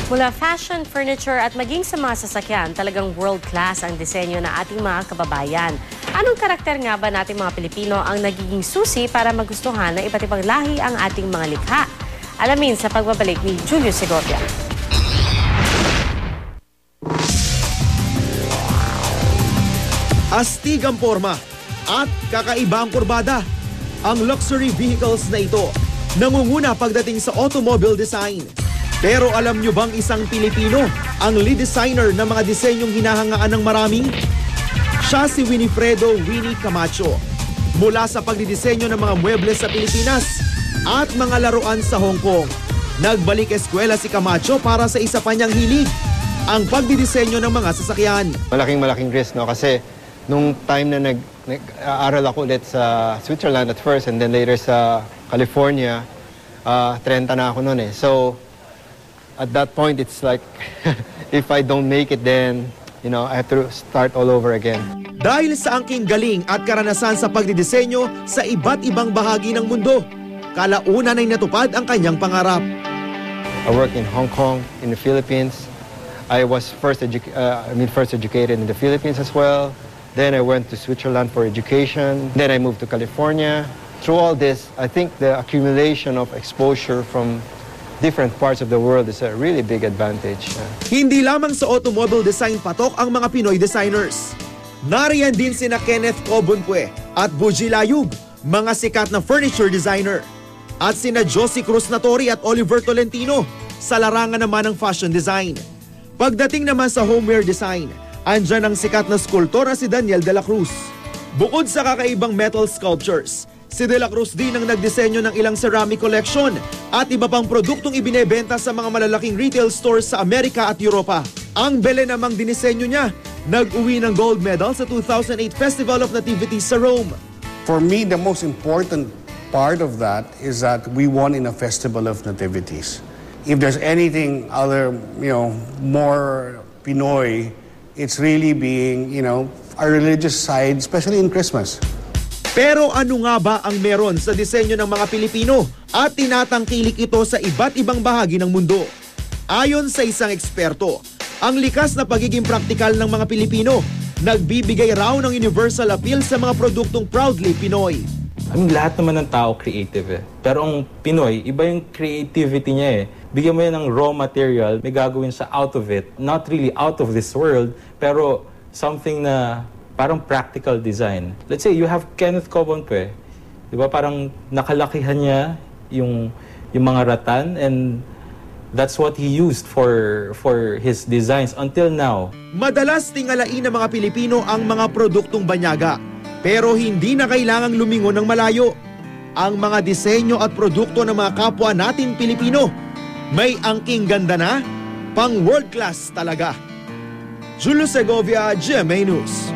Mula fashion, furniture at maging sa mga sasakyan, talagang world-class ang disenyo ng ating mga kababayan. Anong karakter nga ba nating mga Pilipino ang nagiging susi para magustuhan ng iba't ibang lahi ang ating mga likha? Alamin sa pagbabalik ni Julio Segovia. Astig ang forma at kakaiba ang kurbada. Ang luxury vehicles na ito nangunguna pagdating sa automobile design. Pero alam nyo bang isang Pilipino ang lead designer ng mga disenyong hinahangaan ng marami? Siya si Winifredo Winnie Camacho. Mula sa pagdidisenyo ng mga muebles sa Pilipinas at mga laruan sa Hong Kong, nagbalik eskwela si Camacho para sa isa pa niyang hilig, ang pagdidisenyo ng mga sasakyan. Malaking risk, no? Kasi nung time na nag-aaral ako ulit sa Switzerland at first and then later sa California, 30 na ako noon eh. So, at that point, it's like, if I don't make it, then, I have to start all over again. Dahil sa angking galing at karanasan sa pagdidisenyo sa iba't ibang bahagi ng mundo, kalaunan ay natupad ang kanyang pangarap. I work in Hong Kong, in the Philippines. I was first educated in the Philippines as well. Then I went to Switzerland for education. Then I moved to California. Through all this, I think the accumulation of exposure from different parts of the world is a really big advantage. Hindi lamang sa automobile design patok ang mga Pinoy designers. Nariyan din sina Kenneth Cobonpue at Buji Layug, mga sikat na furniture designer. At sina Josie Cruz Natori at Oliver Tolentino sa larangan naman ng fashion design. Pagdating naman sa homeware design, andyan ang sikat na skulptor na si Daniel de la Cruz. Bukod sa kakaibang metal sculptures, si De La Cruz din ang nagdisenyo ng ilang ceramic collection at iba pang produktong ibinebenta sa mga malalaking retail stores sa Amerika at Europa. Ang bele namang dinisenyo niya, nag-uwi ng gold medal sa 2008 Festival of Nativities sa Rome. For me, the most important part of that is that we won in a Festival of Nativities. If there's anything other, more Pinoy, it's really being, our religious side, especially in Christmas. Pero ano nga ba ang meron sa disenyo ng mga Pilipino at tinatangkilik ito sa iba't ibang bahagi ng mundo? Ayon sa isang eksperto, ang likas na pagiging praktikal ng mga Pilipino nagbibigay raw ng universal appeal sa mga produktong proudly Pinoy. Lahat naman ng tao creative eh. Pero ang Pinoy, iba yung creativity niya eh. Bigyan mo yan ng raw material, may gagawin siya out of it. Not really out of this world, pero something na parang practical design. Let's say you have Kenneth Cobonpue, di ba? Parang nakalakihan niya yung mga rattan and that's what he used for his designs until now. Madalas tingalain ng mga Pilipino ang mga produktong banyaga, pero hindi na kailangang lumingon ng malayo. Ang mga disenyo at produkto ng mga kapwa natin Pilipino, may angking ganda na, pang world class talaga. Julio Segovia, GMA News.